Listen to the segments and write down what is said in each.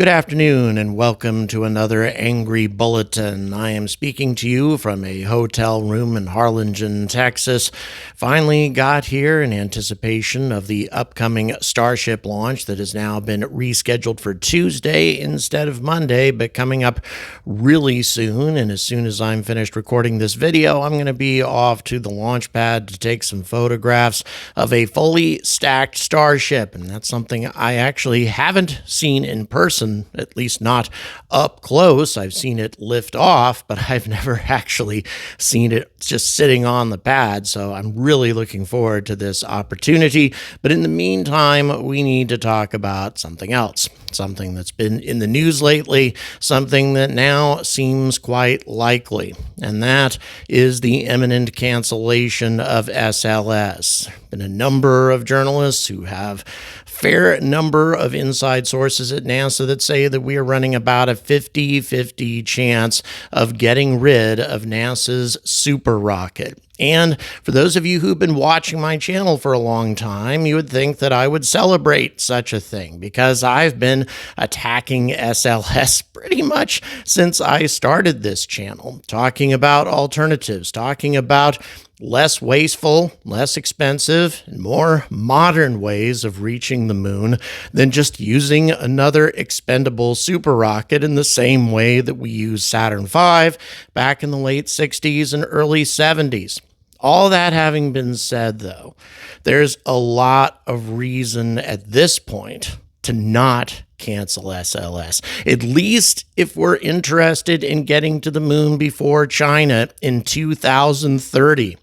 Good afternoon and welcome to another Angry Bulletin. I am speaking to you from a hotel room in Harlingen, Texas. Finally got here in anticipation of the upcoming Starship launch that has now been rescheduled for Tuesday instead of Monday, but coming up really soon. And as soon as I'm finished recording this video, I'm going to be off to the launch pad to take some photographs of a fully stacked Starship. And that's something I actually haven't seen in person. At least not up close. I've seen it lift off, but I've never actually seen it just sitting on the pad. So I'm really looking forward to this opportunity. But in the meantime, we need to talk about something else, something that's been in the news lately, something that now seems quite likely, and that is the imminent cancellation of SLS. Been a number of journalists who have fair number of inside sources at NASA that say that we are running about a 50-50 chance of getting rid of NASA's super rocket. And for those of you who've been watching my channel for a long time, you would think that I would celebrate such a thing because I've been attacking SLS pretty much since I started this channel, talking about alternatives, talking about less wasteful, less expensive, and more modern ways of reaching the moon than just using another expendable super rocket in the same way that we used Saturn V back in the late 60s and early 70s. All that having been said, though, there's a lot of reason at this point to not cancel SLS, at least if we're interested in getting to the moon before China in 2030.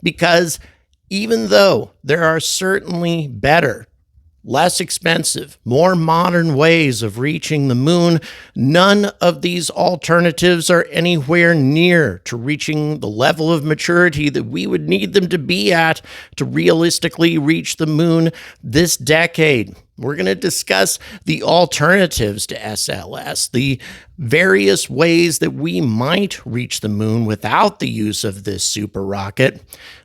Because even though there are certainly better, less expensive, more modern ways of reaching the moon, none of these alternatives are anywhere near to reaching the level of maturity that we would need them to be at to realistically reach the moon this decade. We're going to discuss the alternatives to SLS, the various ways that we might reach the moon without the use of this super rocket,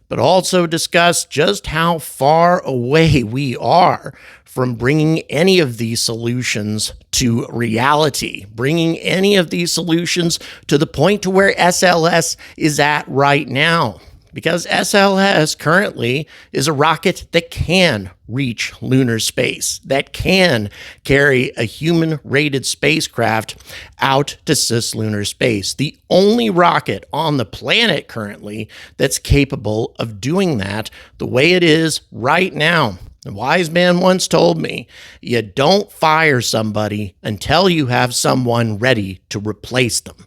but also discuss just how far away we are from bringing any of these solutions to reality, bringing any of these solutions to the point to where SLS is at right now. Because SLS currently is a rocket that can reach lunar space, that can carry a human-rated spacecraft out to cislunar space. The only rocket on the planet currently that's capable of doing that the way it is right now. A wise man once told me, you don't fire somebody until you have someone ready to replace them.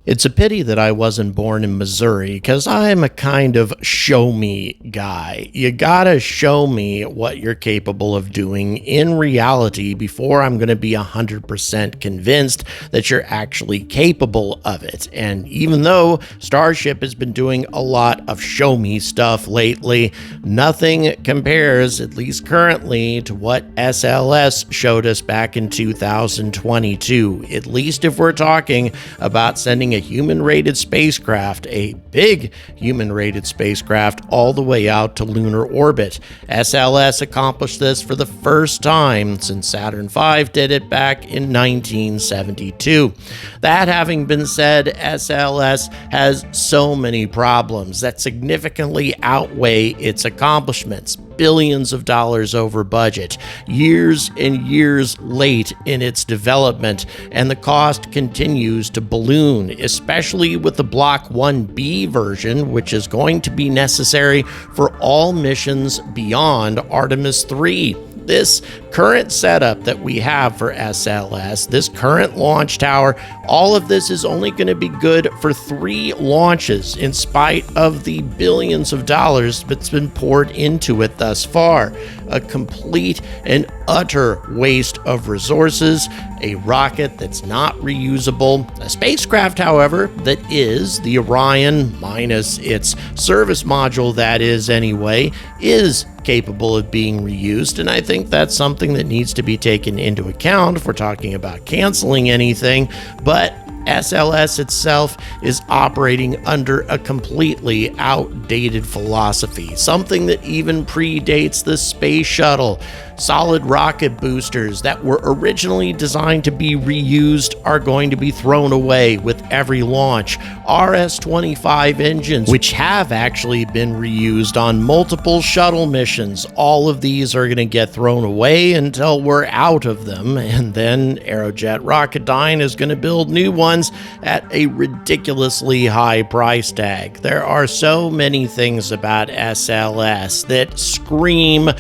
It's a pity that I wasn't born in Missouri because I'm a kind of show me guy. You gotta show me what you're capable of doing in reality before I'm going to be 100% convinced that you're actually capable of it. And even though Starship has been doing a lot of show me stuff lately, nothing compares, at least currently, to what SLS showed us back in 2022. At least if we're talking about sending a human-rated spacecraft, a big human-rated spacecraft, all the way out to lunar orbit. SLS accomplished this for the first time since Saturn V did it back in 1972. That having been said, SLS has so many problems that significantly outweigh its accomplishments. Billions of dollars over budget, years and years late in its development, and the cost continues to balloon, especially with the Block 1B version, which is going to be necessary for all missions beyond Artemis 3. This current setup that we have for SLS, this current launch tower, all of this is only going to be good for 3 launches in spite of the billions of dollars that's been poured into it thus far. A complete and utter waste of resources, a rocket that's not reusable, a spacecraft, however, that is, the Orion minus its service module, that is anyway, is capable of being reused, and I think that's something that needs to be taken into account if we're talking about canceling anything. But SLS itself is operating under a completely outdated philosophy, something that even predates the space shuttle. Solid rocket boosters that were originally designed to be reused are going to be thrown away with every launch. RS-25 engines, which have actually been reused on multiple shuttle missions, all of these are going to get thrown away until we're out of them, and then Aerojet Rocketdyne is going to build new ones at a ridiculously high price tag. There are so many things about SLS that scream,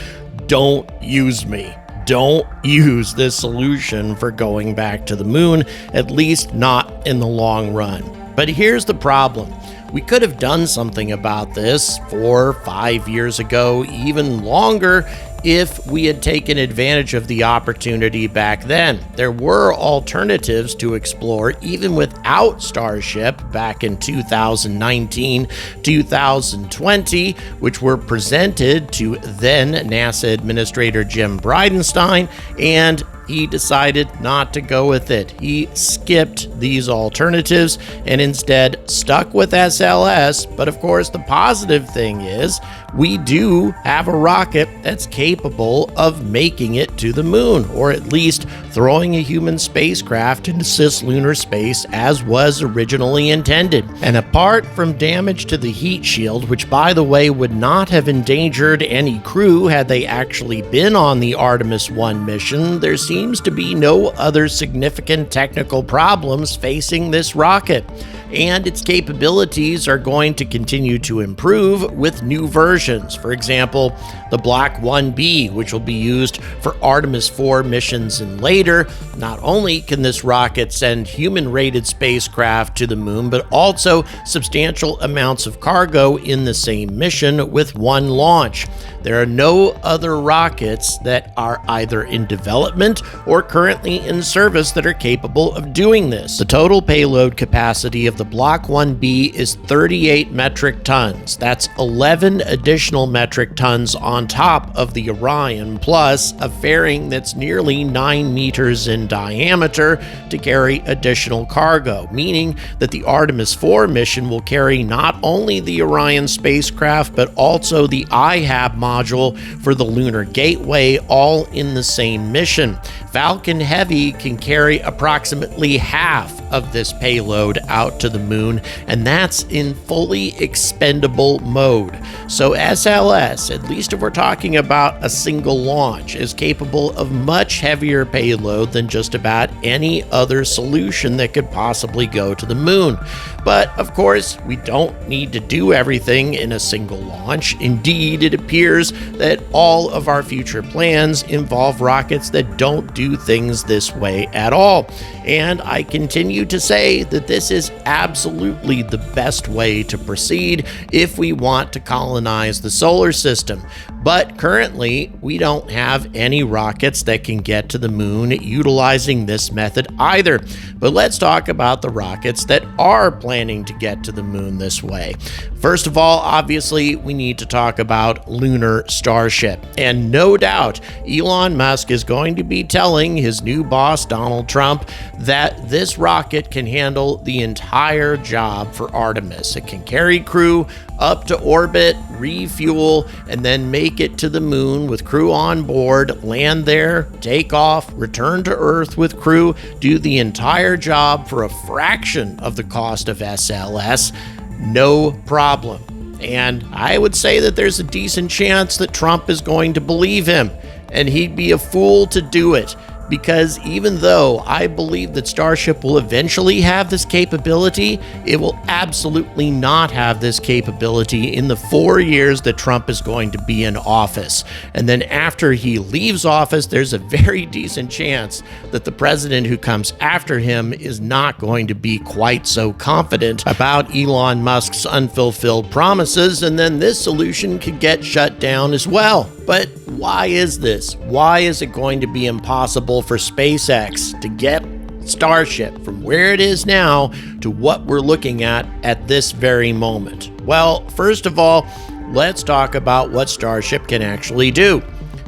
don't use me. Don't use this solution for going back to the moon, at least not in the long run. But here's the problem. We could have done something about this 4 or 5 years ago, even longer, if we had taken advantage of the opportunity back then. There were alternatives to explore even without Starship back in 2019, 2020, which were presented to then NASA Administrator Jim Bridenstine, and he decided not to go with it. He skipped these alternatives and instead stuck with SLS. But of course, the positive thing is we do have a rocket that's capable of making it to the moon, or at least throwing a human spacecraft into cislunar space as was originally intended. And apart from damage to the heat shield, which by the way would not have endangered any crew had they actually been on the Artemis 1 mission, there seems to be no other significant technical problems facing this rocket. And its capabilities are going to continue to improve with new versions. For example, the Block 1B, which will be used for Artemis 4 missions and later. Not only can this rocket send human-rated spacecraft to the moon, but also substantial amounts of cargo in the same mission with one launch. There are no other rockets that are either in development or currently in service that are capable of doing this. The total payload capacity of the Block 1B is 38 metric tons. That's 11 additional metric tons on top of the Orion, plus a fairing that's nearly 9 meters in diameter to carry additional cargo, meaning that the Artemis 4 mission will carry not only the Orion spacecraft, but also the IHAB module for the Lunar Gateway, all in the same mission. Falcon Heavy can carry approximately half of this payload out to the moon, and that's in fully expendable mode. So SLS, at least if we're talking about a single launch, is capable of much heavier payload than just about any other solution that could possibly go to the moon. But of course, we don't need to do everything in a single launch. Indeed, it appears that all of our future plans involve rockets that don't do things this way at all. And I continue to say that this is absolutely the best way to proceed if we want to colonize the solar system. But currently, we don't have any rockets that can get to the moon utilizing this method either. But let's talk about the rockets that are planning to get to the moon this way. First of all, obviously, we need to talk about Lunar Starship. And no doubt, Elon Musk is going to be telling his new boss, Donald Trump, that this rocket can handle the entire job for Artemis. It can carry crew up to orbit, refuel, and then make it to the moon with crew on board, land there, take off, return to Earth with crew, do the entire job for a fraction of the cost of SLS. No problem. And I would say that there's a decent chance that Trump is going to believe him, and he'd be a fool to do it. Because even though I believe that Starship will eventually have this capability, it will absolutely not have this capability in the 4 years that Trump is going to be in office. And then after he leaves office, there's a very decent chance that the president who comes after him is not going to be quite so confident about Elon Musk's unfulfilled promises, and then this solution could get shut down as well. But why is this? Why is it going to be impossible for SpaceX to get Starship from where it is now to what we're looking at this very moment? Well, first of all, let's talk about what Starship can actually do.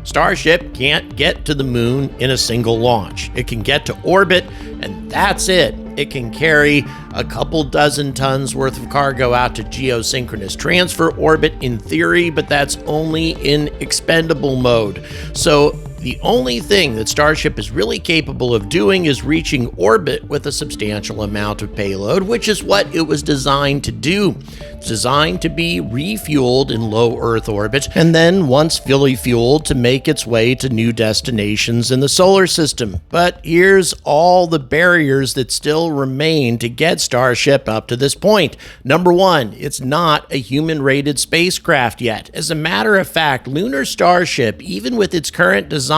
Starship can't get to the moon in a single launch. It can get to orbit, and that's it. It can carry a couple dozen tons worth of cargo out to geosynchronous transfer orbit in theory, but that's only in expendable mode. So the only thing that Starship is really capable of doing is reaching orbit with a substantial amount of payload, which is what it was designed to do. It's designed to be refueled in low Earth orbit, and then once fully fueled to make its way to new destinations in the solar system. But here's all the barriers that still remain to get Starship up to this point. Number one, it's not a human-rated spacecraft yet. As a matter of fact, Lunar Starship, even with its current design,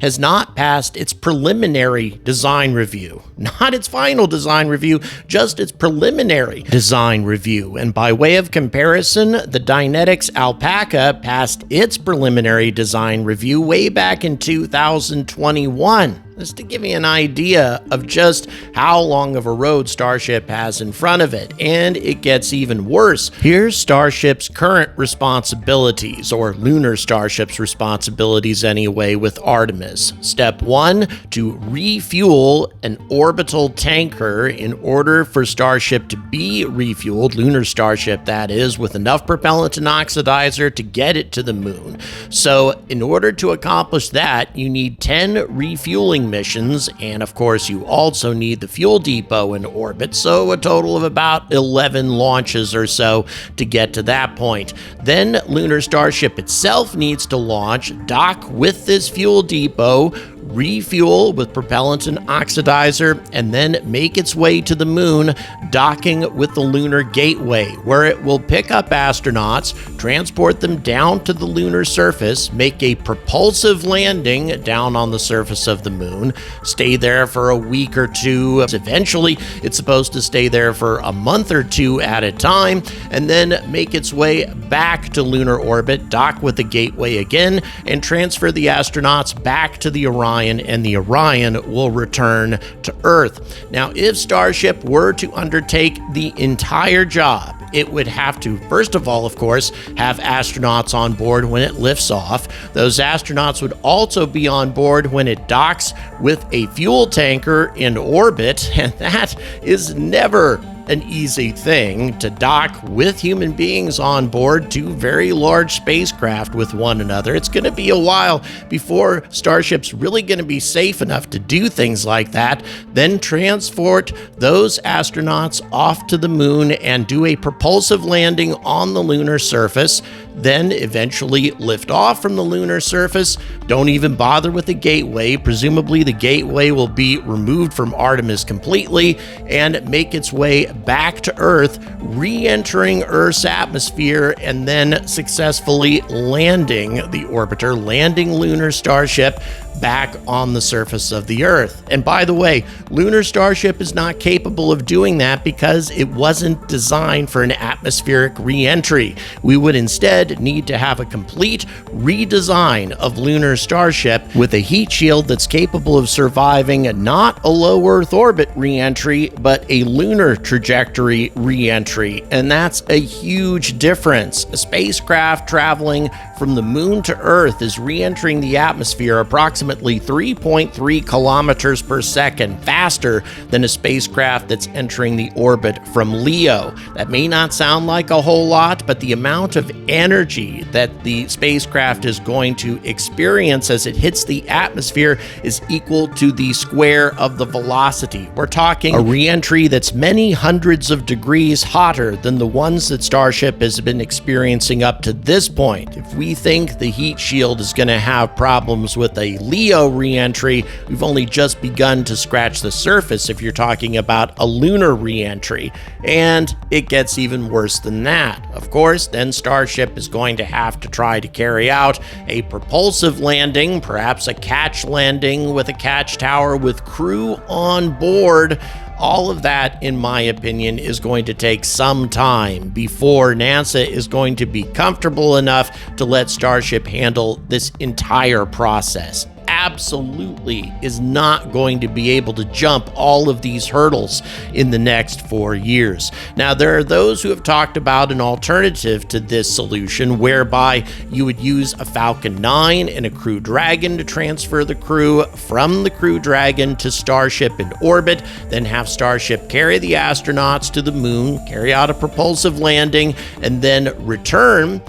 has not passed its preliminary design review. Not its final design review, just its preliminary design review. And by way of comparison, the Dynetics Alpaca passed its preliminary design review way back in 2021. Just to give you an idea of just how long of a road Starship has in front of it. And it gets even worse. Here's Starship's current responsibilities, or Lunar Starship's responsibilities anyway, with Artemis. Step 1, to refuel an orbital tanker in order for Starship to be refueled, Lunar Starship that is, with enough propellant and oxidizer to get it to the moon. So in order to accomplish that, you need 10 refueling missions, and of course you also need the fuel depot in orbit, so a total of about 11 launches or so to get to that point. Then Lunar Starship itself needs to launch, dock with this fuel depot, refuel with propellant and oxidizer, and then make its way to the moon, docking with the Lunar Gateway, where it will pick up astronauts, transport them down to the lunar surface, make a propulsive landing down on the surface of the moon, stay there for a week or two. Eventually, it's supposed to stay there for a month or two at a time, and then make its way back to lunar orbit, dock with the Gateway again, and transfer the astronauts back to the Orion, and the Orion will return to Earth. Now, if Starship were to undertake the entire job, it would have to, first of all, of course, have astronauts on board when it lifts off. Those astronauts would also be on board when it docks with a fuel tanker in orbit, and that is never an easy thing, to dock with human beings on board two very large spacecraft with one another. It's going to be a while before Starship's really going to be safe enough to do things like that. Then transport those astronauts off to the moon and do a propulsive landing on the lunar surface. Then eventually lift off from the lunar surface. Don't even bother with the Gateway. Presumably the Gateway will be removed from Artemis completely and make its way back to Earth, re-entering Earth's atmosphere, and then successfully landing the orbiter, landing Lunar Starship back on the surface of the Earth. And by the way, Lunar Starship is not capable of doing that because it wasn't designed for an atmospheric re-entry. We would instead need to have a complete redesign of Lunar Starship with a heat shield that's capable of surviving not a low Earth orbit re-entry, but a lunar trajectory re-entry. And that's a huge difference. A spacecraft traveling from the moon to Earth is re-entering the atmosphere approximately 3.3 kilometers per second faster than a spacecraft that's entering the orbit from Leo. That may not sound like a whole lot, but the amount of energy that the spacecraft is going to experience as it hits the atmosphere is equal to the square of the velocity. We're talking a re-entry that's many hundreds of degrees hotter than the ones that Starship has been experiencing up to this point. If we we think the heat shield is going to have problems with a LEO re-entry, we've only just begun to scratch the surface if you're talking about a lunar re-entry. And it gets even worse than that. Of course, then Starship is going to have to try to carry out a propulsive landing, perhaps a catch landing with a catch tower with crew on board. All of that, in my opinion, is going to take some time before NASA is going to be comfortable enough to let Starship handle this entire process. Absolutely is not going to be able to jump all of these hurdles in the next 4 years. Now, there are those who have talked about an alternative to this solution whereby you would use a Falcon 9 and a Crew Dragon to transfer the crew from the Crew Dragon to Starship in orbit, then have Starship carry the astronauts to the moon, carry out a propulsive landing, and then return,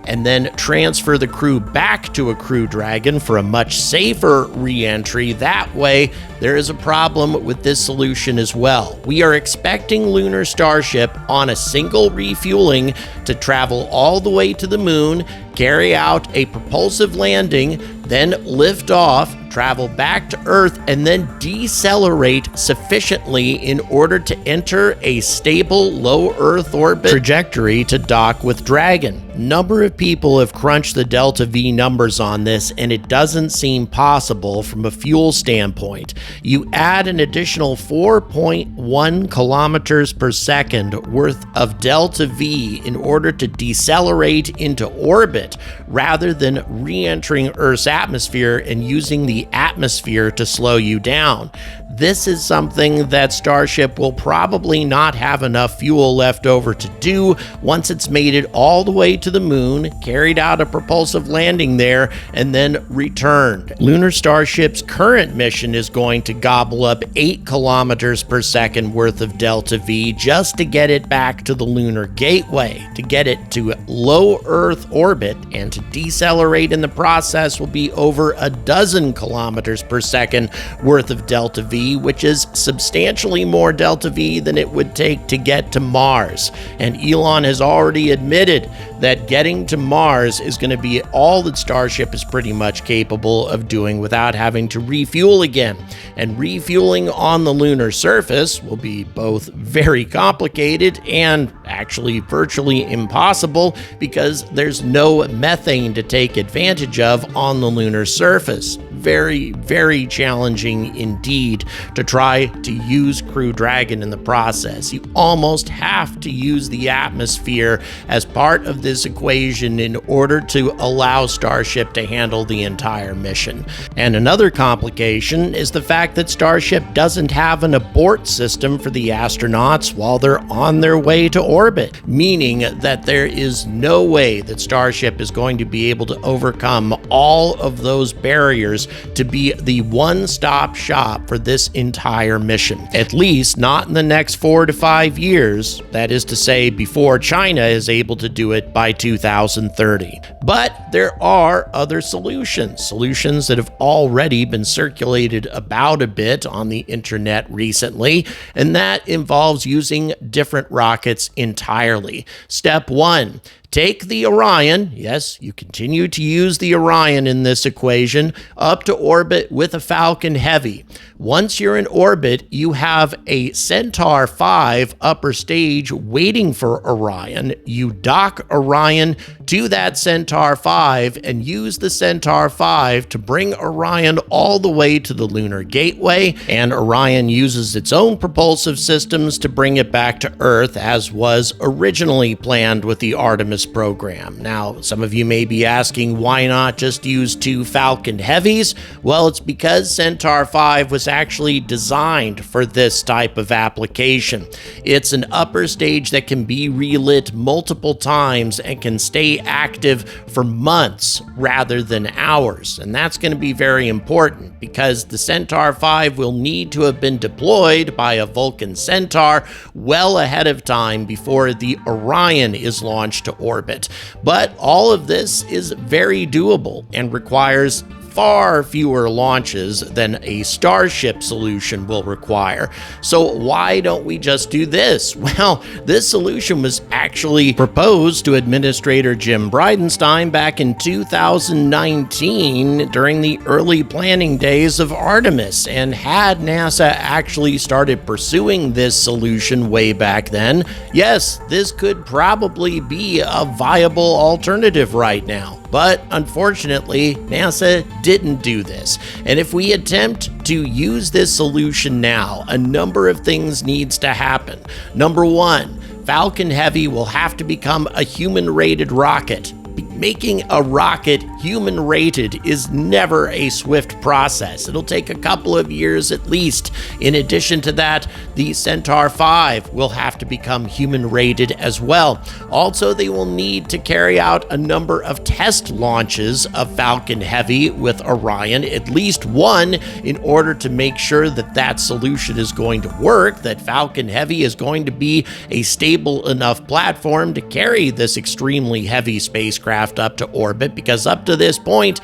and then transfer the crew back to a Crew Dragon for a much safer re-entry. That way, there is a problem with this solution as well. We are expecting Lunar Starship on a single refueling to travel all the way to the moon, carry out a propulsive landing, then lift off, travel back to Earth, and then decelerate sufficiently in order to enter a stable low Earth orbit trajectory to dock with Dragon. Number of people have crunched the delta V numbers on this, and it doesn't seem possible from a fuel standpoint. You add an additional 4.1 kilometers per second worth of delta V in order to decelerate into orbit rather than re-entering Earth's atmosphere and using the atmosphere to slow you down. This is something that Starship will probably not have enough fuel left over to do once it's made it all the way to the moon, carried out a propulsive landing there, and then returned. Lunar Starship's current mission is going to gobble up 8 kilometers per second worth of delta V just to get it back to the lunar gateway, to get it to low Earth orbit, and to decelerate in the process will be over a dozen kilometers per second worth of delta V, which is substantially more delta V than it would take to get to Mars. And Elon has already admitted that getting to Mars is going to be all that Starship is pretty much capable of doing without having to refuel again. And refueling on the lunar surface will be both very complicated and actually virtually impossible because there's no methane to take advantage of on the lunar surface. Very, very challenging indeed to try to use Crew Dragon in the process. You almost have to use the atmosphere as part of this equation in order to allow Starship to handle the entire mission. And another complication is the fact that Starship doesn't have an abort system for the astronauts while they're on their way to orbit, meaning that there is no way that Starship is going to be able to overcome all of those barriers to be the one-stop shop for this entire mission. At least not in the next 4 to 5 years. That is to say, before China is able to do it by 2030. But there are other solutions that have already been circulated about a bit on the internet recently, and that involves using different rockets entirely. Step 1. Take the Orion, yes, you continue to use the Orion in this equation, up to orbit with a Falcon Heavy. Once you're in orbit, you have a Centaur 5 upper stage waiting for Orion. You dock Orion to that Centaur 5 and use the Centaur 5 to bring Orion all the way to the lunar gateway, and Orion uses its own propulsive systems to bring it back to Earth as was originally planned with the Artemis program. Now, some of you may be asking, why not just use 2 Falcon Heavies? Well, it's because Centaur 5 was actually designed for this type of application. It's an upper stage that can be relit multiple times and can stay active for months rather than hours. And that's going to be very important because the Centaur 5 will need to have been deployed by a Vulcan Centaur well ahead of time before the Orion is launched to orbit. But all of this is very doable and requires far fewer launches than a Starship solution will require. So why don't we just do this? Well, this solution was actually proposed to Administrator Jim Bridenstine back in 2019 during the early planning days of Artemis. And had NASA actually started pursuing this solution way back then, yes, this could probably be a viable alternative right now. But unfortunately, NASA didn't do this. And if we attempt to use this solution now, a number of things needs to happen. Number one, Falcon Heavy will have to become a human-rated rocket. Making a rocket human-rated is never a swift process. It'll take a couple of years at least. In addition to that, the Centaur 5 will have to become human-rated as well. Also, they will need to carry out a number of test launches of Falcon Heavy with Orion, at least one, in order to make sure that that solution is going to work, that Falcon Heavy is going to be a stable enough platform to carry this extremely heavy spacecraft up to orbit, because up to this point,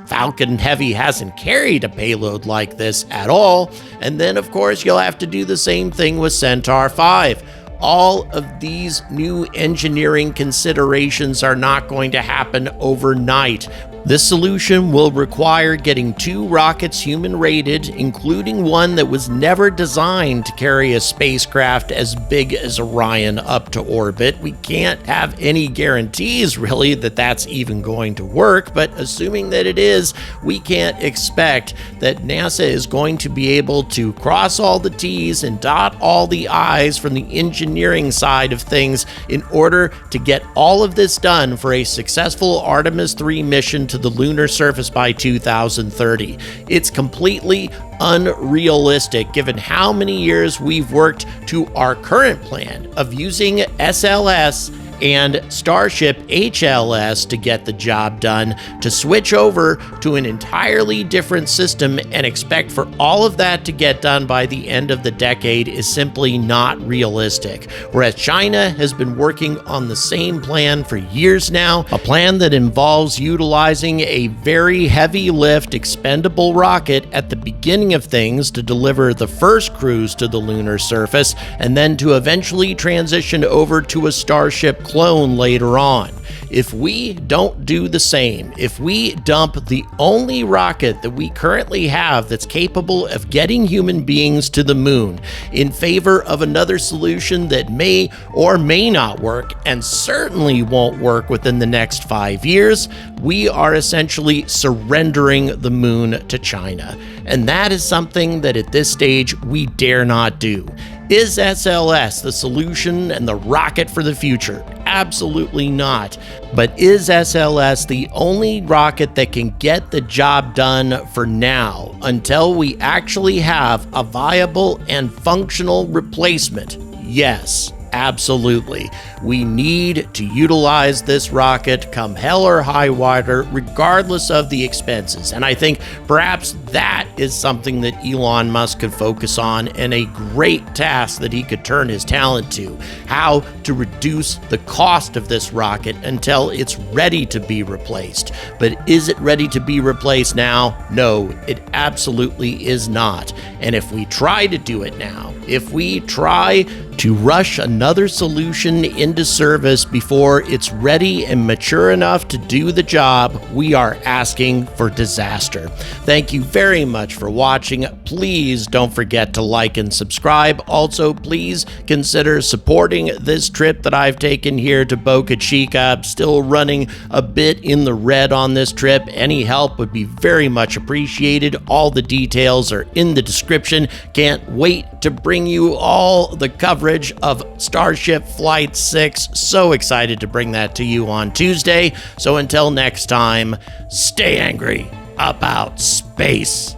Falcon Heavy hasn't carried a payload like this at all. And then, of course, you'll have to do the same thing with Centaur 5. All of these new engineering considerations are not going to happen overnight. This solution will require getting 2 rockets human-rated, including one that was never designed to carry a spacecraft as big as Orion up to orbit. We can't have any guarantees, really, that that's even going to work, but assuming that it is, we can't expect that NASA is going to be able to cross all the T's and dot all the I's from the engineering side of things in order to get all of this done for a successful Artemis 3 mission to the lunar surface by 2030. It's completely unrealistic given how many years we've worked to our current plan of using SLS and Starship HLS to get the job done, to switch over to an entirely different system and expect for all of that to get done by the end of the decade is simply not realistic. Whereas China has been working on the same plan for years now, a plan that involves utilizing a very heavy lift expendable rocket at the beginning of things to deliver the first cruise to the lunar surface, and then to eventually transition over to a Starship clone later on. If we don't do the same, if we dump the only rocket that we currently have that's capable of getting human beings to the moon in favor of another solution that may or may not work and certainly won't work within the next 5 years, we are essentially surrendering the moon to China. And that is something that at this stage we dare not do. Is SLS the solution and the rocket for the future? Absolutely not. But is SLS the only rocket that can get the job done for now until we actually have a viable and functional replacement? Yes. Absolutely. We need to utilize this rocket come hell or high water, regardless of the expenses. And I think perhaps that is something that Elon Musk could focus on, and a great task that he could turn his talent to. How to reduce the cost of this rocket until it's ready to be replaced. But is it ready to be replaced now? No, it absolutely is not. And if we try to do it now, if we try to rush another solution into service before it's ready and mature enough to do the job, we are asking for disaster. Thank you very much for watching. Please don't forget to like and subscribe. Also, please consider supporting this trip that I've taken here to Boca Chica. I'm still running a bit in the red on this trip. Any help would be very much appreciated. All the details are in the description. Can't wait to bring you all the coverage of Starship Flight 6. So excited to bring that to you on Tuesday. So until next time, stay angry about space.